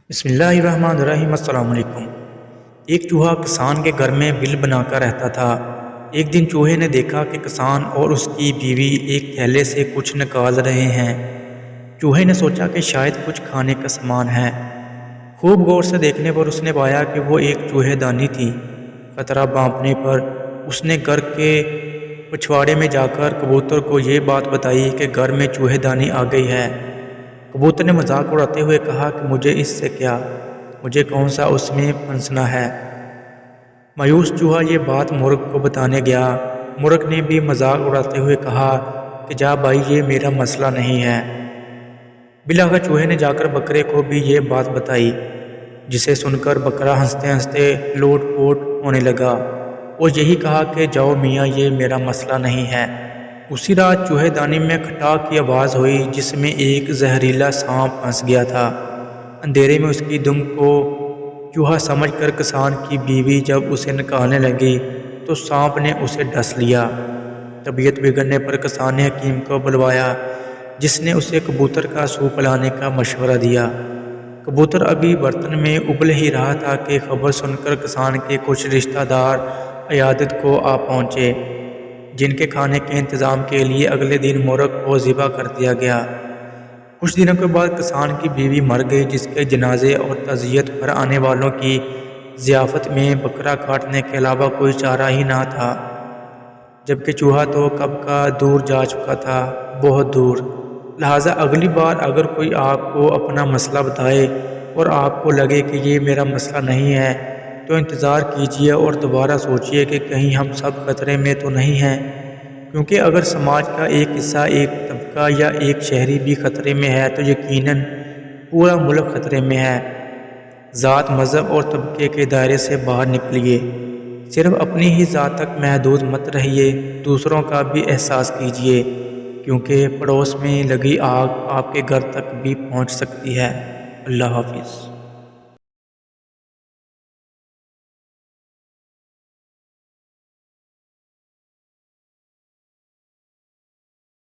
بسم اللہ الرحمن الرحیم۔ السلام علیکم۔ ایک چوہا کسان کے گھر میں بل بنا کر رہتا تھا۔ ایک دن چوہے نے دیکھا کہ کسان اور اس کی بیوی ایک تھیلے سے کچھ نکال رہے ہیں۔ چوہے نے سوچا کہ شاید کچھ کھانے کا سامان ہے۔ خوب غور سے دیکھنے پر اس نے پایا کہ وہ ایک چوہے دانی تھی۔ خطرہ بھانپنے پر اس نے گھر کے پچھواڑے میں جا کر کبوتر کو یہ بات بتائی کہ گھر میں چوہے دانی آ گئی ہے۔ کبوتر نے مذاق اڑاتے ہوئے کہا کہ مجھے اس سے کیا، مجھے کون سا اس میں پھنسنا ہے۔ مایوس چوہا یہ بات مرغ کو بتانے گیا۔ مرغ نے بھی مذاق اڑاتے ہوئے کہا کہ جا بھائی، یہ میرا مسئلہ نہیں ہے۔ بالآخر چوہے نے جا کر بکرے کو بھی یہ بات بتائی، جسے سن کر بکرا ہنستے ہنستے لوٹ پوٹ ہونے لگا اور یہی کہا کہ جاؤ میاں، یہ میرا مسئلہ نہیں ہے۔ اسی رات چوہے دانی میں کھٹاک کی آواز ہوئی، جس میں ایک زہریلا سانپ پھنس گیا تھا۔ اندھیرے میں اس کی دم کو چوہا سمجھ کر کسان کی بیوی جب اسے نکالنے لگی تو سانپ نے اسے ڈس لیا۔ طبیعت بگڑنے پر کسان نے حکیم کو بلوایا، جس نے اسے کبوتر کا سوپ پلانے کا مشورہ دیا۔ کبوتر ابھی برتن میں ابل ہی رہا تھا کہ خبر سن کر کسان کے کچھ رشتہ دار عیادت کو آ پہنچے، جن کے کھانے کے انتظام کے لیے اگلے دن مرغ کو ذبح کر دیا گیا۔ کچھ دنوں کے بعد کسان کی بیوی مر گئی، جس کے جنازے اور تعزیت پر آنے والوں کی ضیافت میں بکرا کاٹنے کے علاوہ کوئی چارہ ہی نہ تھا، جبکہ چوہا تو کب کا دور جا چکا تھا، بہت دور۔ لہٰذا اگلی بار اگر کوئی آپ کو اپنا مسئلہ بتائے اور آپ کو لگے کہ یہ میرا مسئلہ نہیں ہے، تو انتظار کیجیے اور دوبارہ سوچیے کہ کہیں ہم سب خطرے میں تو نہیں ہیں، کیونکہ اگر سماج کا ایک حصہ، ایک طبقہ یا ایک شہری بھی خطرے میں ہے تو یقیناً پورا ملک خطرے میں ہے۔ ذات، مذہب اور طبقے کے دائرے سے باہر نکلیے، صرف اپنی ہی ذات تک محدود مت رہیے، دوسروں کا بھی احساس کیجیے، کیونکہ پڑوس میں لگی آگ آپ کے گھر تک بھی پہنچ سکتی ہے۔ اللہ حافظ۔